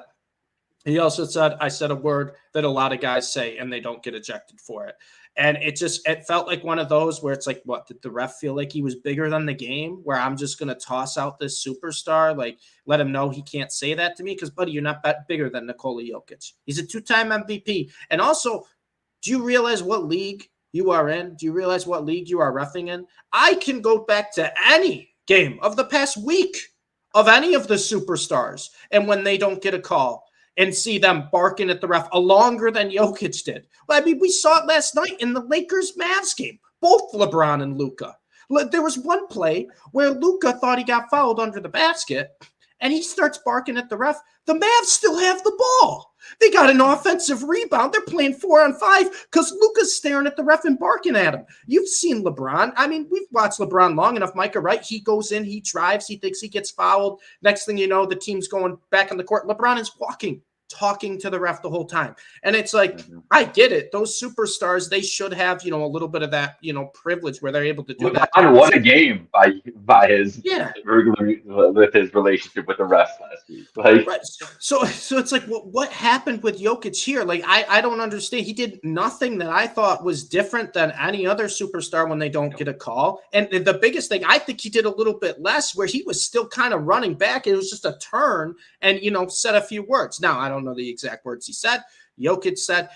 He also said, "I said a word that a lot of guys say and they don't get ejected for it." And it felt like one of those where it's like, what, did the ref feel like he was bigger than the game? Where I'm just going to toss out this superstar, like let him know he can't say that to me? Because, buddy, you're not bigger than Nikola Jokic. He's a 2-time MVP. And also, do you realize what league you are in? Do you realize what league you are reffing in? I can go back to any game of the past week of any of the superstars, and when they don't get a call, and see them barking at the ref longer than Jokic did. Well, I mean, we saw it last night in the Lakers-Mavs game, both LeBron and Luka. There was one play where Luka thought he got fouled under the basket, and he starts barking at the ref. The Mavs still have the ball. They got an offensive rebound. They're playing 4-on-5 because Luka's staring at the ref and barking at him. You've seen LeBron. I mean, we've watched LeBron long enough. Micah, right? He goes in, he drives, he thinks he gets fouled. Next thing you know, the team's going back on the court. LeBron is talking to the ref the whole time. And it's like, I get it. Those superstars, they should have, a little bit of that, privilege where they're able to do that. LeBron won a game by his with his relationship with the refs last week. Like, right. So it's like, what happened with Jokic here? Like, I don't understand. He did nothing that I thought was different than any other superstar when they don't get a call. And the biggest thing, I think he did a little bit less where he was still kind of running back. It was just a turn and, said a few words. Now, I don't know the exact words he said. Jokic said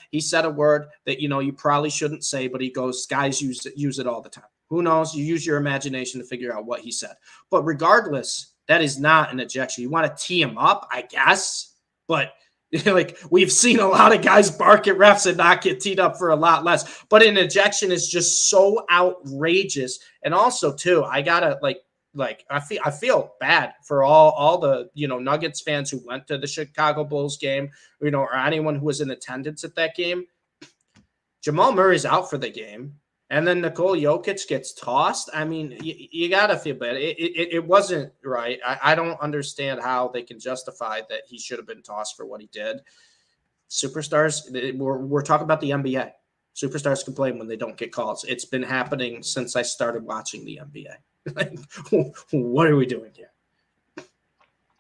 a word that, you probably shouldn't say, but he goes, guys use it all the time. Who knows? You use your imagination to figure out what he said. But regardless, that is not an ejection. You want to tee him up, I guess. But like we've seen a lot of guys bark at refs and not get teed up for a lot less. But an ejection is just so outrageous. And also, too, I gotta I feel bad for all the Nuggets fans who went to the Chicago Bulls game, or anyone who was in attendance at that game. Jamal Murray's out for the game. And then Nikola Jokic gets tossed. I mean, you got to feel bad. It wasn't right. I don't understand how they can justify that he should have been tossed for what he did. Superstars, we're talking about the NBA. Superstars complain when they don't get calls. It's been happening since I started watching the NBA. What are we doing here?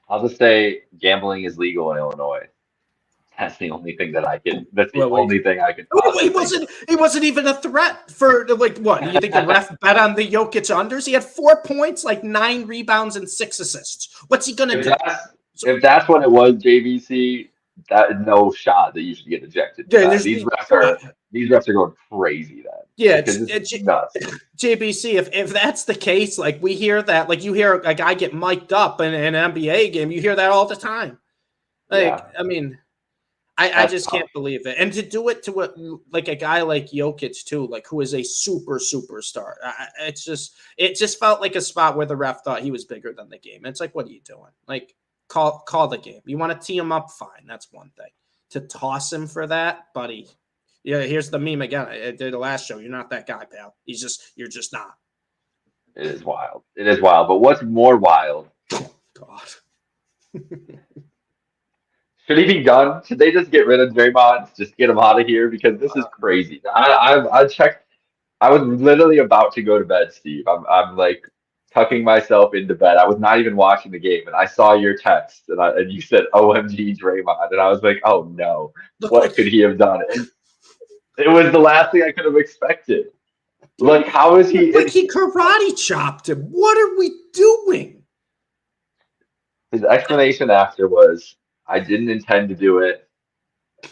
I'll just say gambling is legal in Illinois. That's the only thing that I can. That's the only thing I can. He wasn't even a threat for what? Do you think the ref bet on the Jokic unders? He had 4 points, 9 rebounds, and 6 assists. What's he gonna do? If that's what it was, JVC, that no shot that you should get ejected. Yeah, these refs are going crazy. Yeah, JBC. If that's the case, we hear that, you hear a guy get mic'd up in an NBA game. You hear that all the time. I mean. I just can't believe it. And to do it to a guy like Jokic too, who is a superstar. It just felt like a spot where the ref thought he was bigger than the game. It's like, what are you doing? Call the game. You want to tee him up? Fine. That's one thing. To toss him for that, buddy. Yeah, here's the meme again. I did the last show. You're not that guy, pal. You're just not. It is wild. But what's more wild? God. Should he be done? Should they just get rid of Draymond? Just get him out of here because this is crazy. I checked. I was literally about to go to bed, Steve. I'm tucking myself into bed. I was not even watching the game, and I saw your text, and you said OMG Draymond, and I was like, oh no, what could he have done? And it was the last thing I could have expected. How is he? He karate chopped him. What are we doing? His explanation after was, I didn't intend to do it.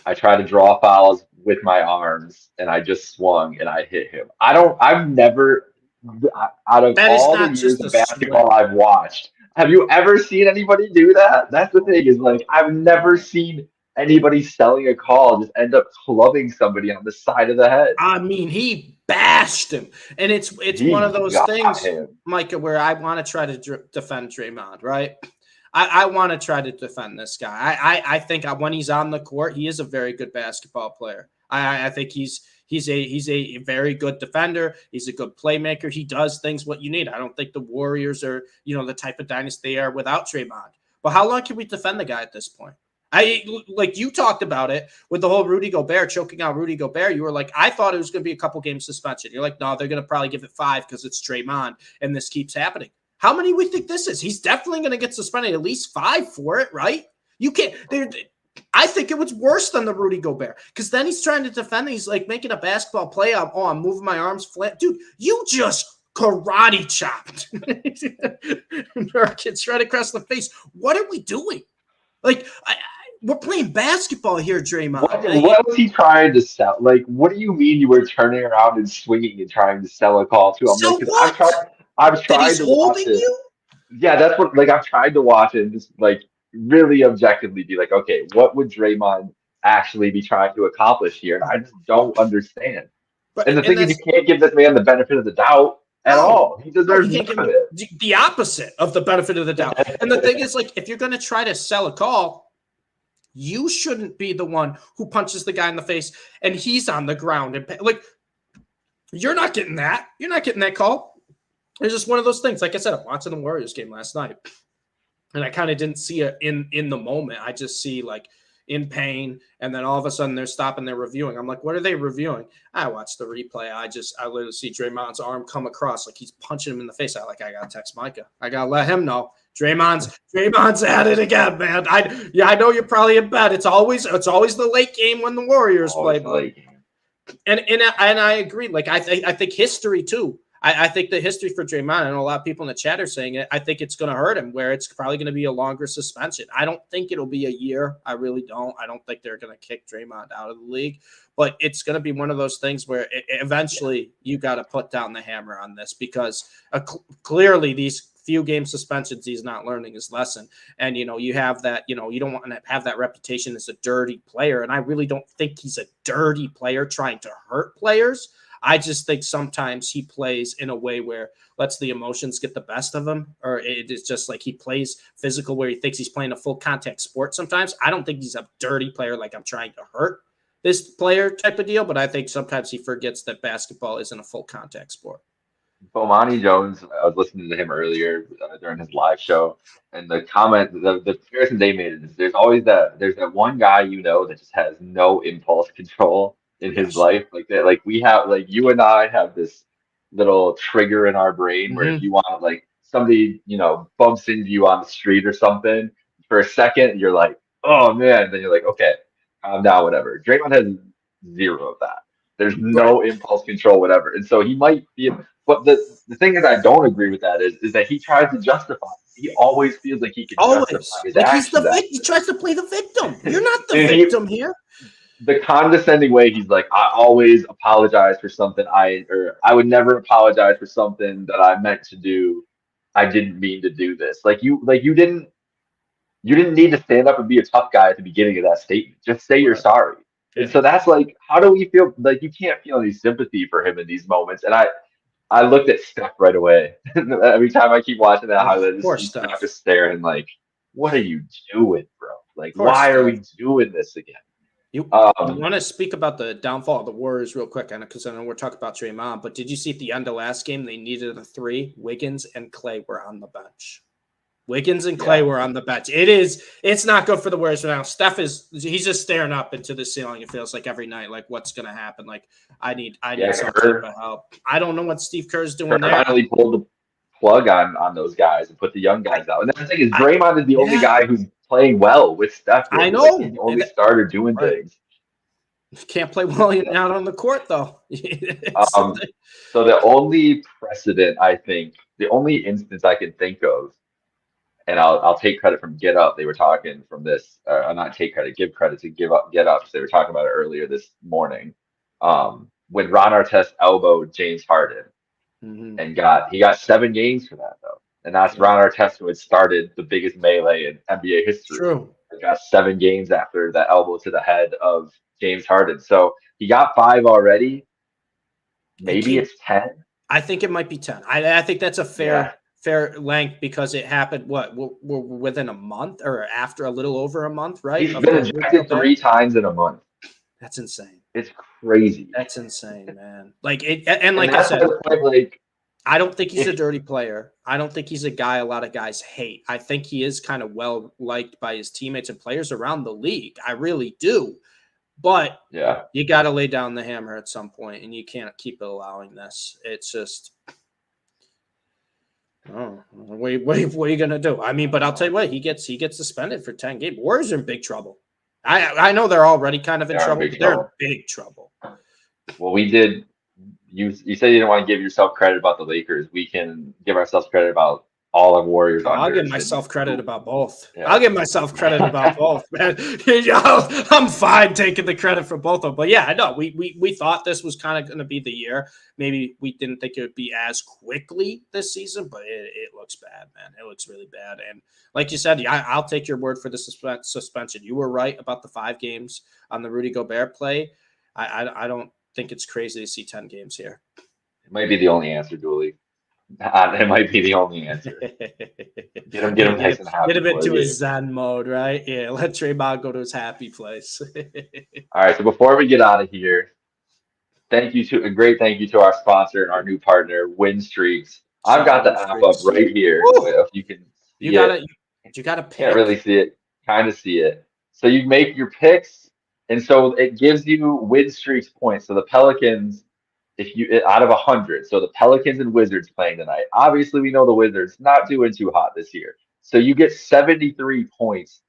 I tried to draw fouls with my arms and I just swung and I hit him. I've never, out of That is all the not years just of a swing. basketball I've watched, have you ever seen anybody do that? That's the thing, is like, I've never seen anybody selling a call just end up clubbing somebody on the side of the head. I mean, he bashed him, and it's one of He those got things, him. Micah, where I want to try to defend Draymond, right? I want to try to defend this guy. I think when he's on the court, he is a very good basketball player. I think he's a very good defender. He's a good playmaker. He does things what you need. I don't think the Warriors are the type of dynasty they are without Draymond. But how long can we defend the guy at this point? Like you talked about it with the whole Rudy Gobert choking out Rudy Gobert. You were like, I thought it was going to be a couple game suspension. You're like, no, they're going to probably give it 5 because it's Draymond and this keeps happening. How many we think this is? He's definitely going to get suspended at least 5 for it, right? You can't. I think it was worse than the Rudy Gobert because then he's trying to defend. He's like making a basketball play. I'm moving my arms flat, dude. You just karate chopped Nurkic right across the face. What are we doing? Like, we're playing basketball here, Draymond. What was he trying to sell? Like, what do you mean you were turning around and swinging and trying to sell a call to him? So Like, 'cause what? I've That tried he's to watch holding it. you? Yeah, that's what, like, I've tried to watch it and just, like, really objectively be like, okay, what would Draymond actually be trying to accomplish here? And I just don't understand. And the And thing is, you that's can't give this man the benefit of the doubt at no. all. He No, deserves you can't give none him of it. the opposite of the benefit of the doubt. And the thing is, like, if you're going to try to sell a call, you shouldn't be the one who punches the guy in the face and he's on the ground. And like, you're not getting that. You're not getting that call. It's just one of those things. Like I said, I'm watching the Warriors game last night, and I kind of didn't see it in the moment. I just see like in pain, and then all of a sudden they're stopping, they're reviewing. I'm like, what are they reviewing? I watched the replay. I literally see Draymond's arm come across like he's punching him in the face. I gotta text Micah. I gotta let him know. Draymond's at it again, man. I know you're probably in bed. It's always the late game when the Warriors play, buddy. And I agree. Like I think history too. I think the history for Draymond, I know a lot of people in the chat are saying it. I think it's going to hurt him, where it's probably going to be a longer suspension. I don't think it'll be a year. I really don't. I don't think they're going to kick Draymond out of the league, but it's going to be one of those things where eventually you got to put down the hammer on this, because clearly these few game suspensions, he's not learning his lesson. And, you have that, you don't want to have that reputation as a dirty player. And I really don't think he's a dirty player trying to hurt players. I just think sometimes he plays in a way where lets the emotions get the best of him, or it is just like he plays physical where he thinks he's playing a full contact sport sometimes. I don't think he's a dirty player like I'm trying to hurt this player type of deal, but I think sometimes he forgets that basketball isn't a full contact sport. Bomani Jones, I was listening to him earlier during his live show, and the comparison they made is there's that one guy that just has no impulse control in his life, like that. Like we have, like you and I have this little trigger in our brain where if you want, like somebody bumps into you on the street or something, for a second you're like, oh man, then you're like, okay, calm down, whatever. Draymond has zero of that. There's no impulse control, whatever, and so he might be. But the thing is, I don't agree with that is that he tries to justify. He always feels like he can justify his actions. He tries to play the victim. You're not the victim here. The condescending way, he's like, I always apologize for something I would never apologize for something that I meant to do. I didn't mean to do this. Like you didn't need to stand up and be a tough guy at the beginning of that statement. Just say you're sorry. Yeah. And so that's like, how do we feel? Like you can't feel any sympathy for him in these moments. And I looked at Steph right away. Every time I keep watching that highlight, Steph just staring like, what are you doing, bro? Like, why are we doing this again? You want to speak about the downfall of the Warriors real quick, because I know we're talking about Draymond, but did you see at the end of last game, they needed a 3. Wiggins and Clay were on the bench. Were on the bench. It's not good for the Warriors right now. He's just staring up into the ceiling. It feels like every night, like what's going to happen? Like I need some type of help. I don't know what Steve Kerr's doing there. Finally pulled the plug on those guys and put the young guys out. And the thing is, Draymond is the only guy who's playing well with Steph. I know. Like, he's the only starter doing things. Can't play well out on the court, though. So the only precedent, I think, the only instance I can think of, and I'll take credit from Get Up. They were talking from this, not take credit, give credit to give up Get Up. So they were talking about it earlier this morning. When Ron Artest elbowed James Harden and he got 7 games for that though. And that's Ron Artest who had started the biggest melee in NBA history. True. He got 7 games after that elbow to the head of James Harden. So he got 5 already. Maybe it's 10. I think it might be 10. I think that's a fair length because it happened, we're within a month or after a little over a month, right? He's been ejected 3 times in a month. That's insane. It's crazy. That's insane, man. Like it, and like I said, I don't think he's a dirty player. I don't think he's a guy a lot of guys hate. I think he is kind of well liked by his teammates and players around the league. I really do. But you got to lay down the hammer at some point, and you can't keep allowing this. It's just, what are you gonna do? I mean, but I'll tell you what, he gets suspended for 10 games. Warriors are in big trouble. I know they're already kind of in trouble, but they're in big trouble. Well, we did. You said you didn't want to give yourself credit about the Lakers. We can give ourselves credit about all of Warriors. I'll give myself credit about both. Yeah. I'll give myself credit about both, man. I'm fine taking the credit for both of them. But yeah, I know we thought this was kind of going to be the year. Maybe we didn't think it would be as quickly this season, but it looks bad, man. It looks really bad. And like you said, I'll take your word for the suspension. You were right about the 5 games on the Rudy Gobert play. I don't think it's crazy to see 10 games here. It might be the only answer, Dooley. It might be the only answer. Get him nice and happy. Get him into his Zen mode, right? Yeah, let Draymond go to his happy place. All right, so before we get out of here, a great thank you to our sponsor and our new partner, Win Streaks. I've got the app up right here. If you can see you gotta pick. Can't really see it, kind of see it. So you make your picks, and so it gives you Win Streaks points. So the Pelicans, out of 100, so the Pelicans and Wizards playing tonight. Obviously, we know the Wizards not doing too hot this year. So you get 73 points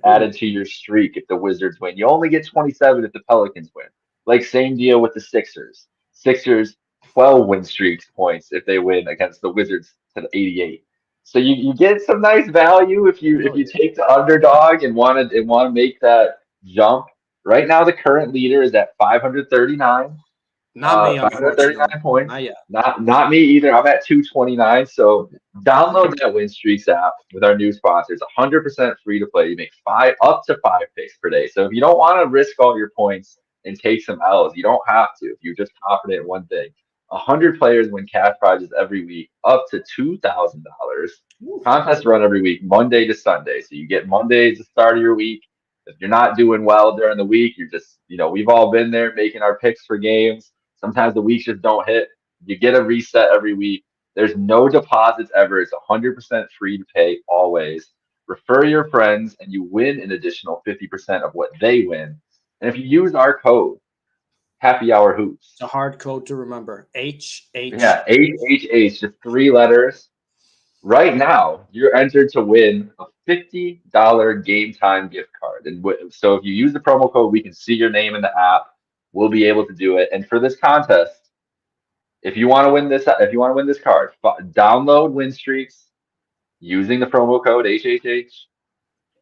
added to your streak if the Wizards win. You only get 27 if the Pelicans win. Like same deal with the Sixers. Sixers 12 win streaks points if they win against the Wizards to 88. So you get some nice value if you take the underdog and want to make that jump. Right now, the current leader is at 539. Not me, 539 points. Not me either. I'm at 229. So download that Win Streaks app with our new sponsors. 100% free to play. You make up to 5 picks per day. So if you don't want to risk all your points and take some L's, you don't have to. If you're just confident in one thing, 100 players win cash prizes every week, up to $2,000. Contests run every week, Monday to Sunday. So you get Monday as the start of your week. If you're not doing well during the week, you're just, we've all been there making our picks for games. Sometimes the weeks just don't hit. You get a reset every week. There's no deposits ever. It's 100% free to pay always. Refer your friends and you win an additional 50% of what they win. And if you use our code, Happy Hour Hoops. It's a hard code to remember. HH. Yeah, HHH, just 3 letters. Right now, you're entered to win a $50 Game Time gift card. And so if you use the promo code, we can see your name in the app. We'll be able to do it. And for this contest, if you want to win this card, download Win Streaks using the promo code HHH.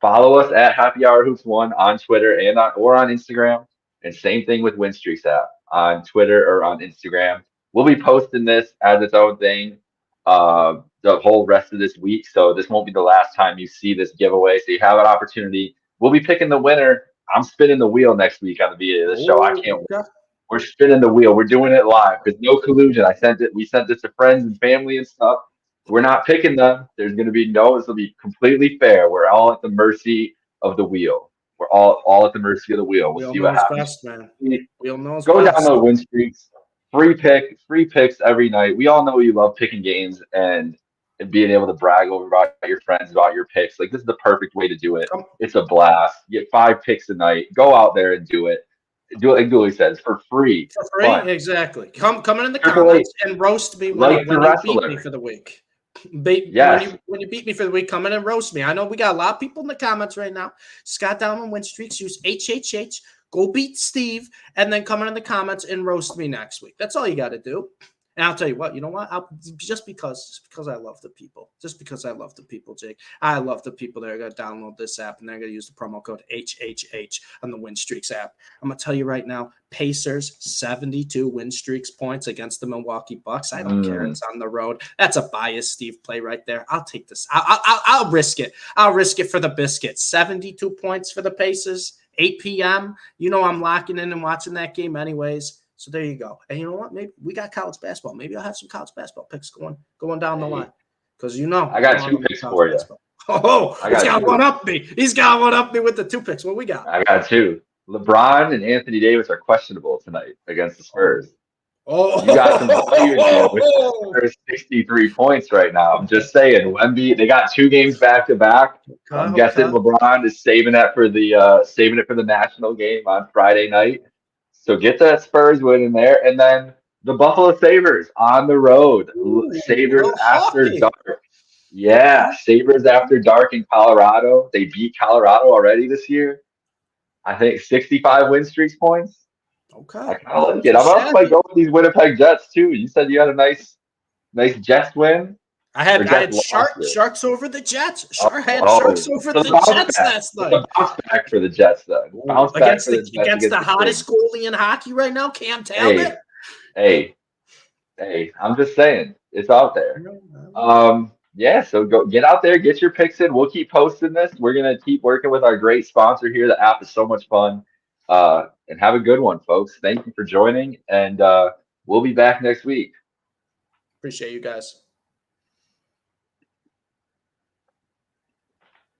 Follow us at Happy Hour Hoops 1 on Twitter or on Instagram. And same thing with Win Streaks app on Twitter or on Instagram. We'll be posting this as its own thing the whole rest of this week. So this won't be the last time you see this giveaway. So you have an opportunity. We'll be picking the winner. I'm spinning the wheel next week on the beginning of the show. I can't wait. We're spinning the wheel. We're doing it live. There's no collusion. We sent this to friends and family and stuff. We're not picking them. There's going to be this will be completely fair. We're all at the mercy of the wheel. We're all at the mercy of the wheel. We'll see what happens. Best, man. We'll know Go download Win Streaks. Free picks every night. We all know you love picking games and being able to brag about your friends about your picks. Like, this is the perfect way to do it. It's a blast. You get 5 picks a night. Go out there and do it. Do it like Dooley says, for free. For free, fun. Exactly. Come in the comments and roast me when you beat me for the week. Yes. When you beat me for the week, come in and roast me. I know we got a lot of people in the comments right now. Scott Downman Win Streaks, use HHH. Go beat Steve, and then come in the comments and roast me next week. That's all you got to do. And I'll tell you what, just because I love the people, Jake. I love the people that are going to download this app and they're going to use the promo code HHH on the Win Streaks app. I'm going to tell you right now, Pacers 72 win streaks points against the Milwaukee Bucks. I don't care. It's on the road. That's a biased Steve play right there. I'll take this. I'll risk it. I'll risk it for the biscuit. 72 points for the Pacers, 8 p.m. I'm locking in and watching that game anyways. So there you go. And you know what? Maybe we got college basketball. Maybe I'll have some college basketball picks going down the line. Because I got 2 picks for you. Basketball. Oh, he's got one up me. He's got one up me with the 2 picks. What we got? I got 2. LeBron and Anthony Davis are questionable tonight against the Spurs. Oh, you got some value there with the Spurs 63 points right now. I'm just saying, Wemby, they got 2 games back to back. I'm guessing LeBron is saving it for the national game on Friday night. So get that Spurs win in there, and then the Buffalo Sabres on the road. Sabres after dark. Yeah, Sabres after dark in Colorado. They beat Colorado already this year. I think 65 win streaks points. Okay. I kind of like it. I'm also go with these Winnipeg Jets too. You said you had a nice Jets win. I had Sharks over the Jets. Sharks over the Jets last night. Bounce back for the Jets then. Against the hottest goalie in hockey right now, Cam Talbot. Hey, I'm just saying, it's out there. Yeah, so go get out there, get your picks in. We'll keep posting this. We're gonna keep working with our great sponsor here. The app is so much fun. And have a good one, folks. Thank you for joining, and we'll be back next week. Appreciate you guys.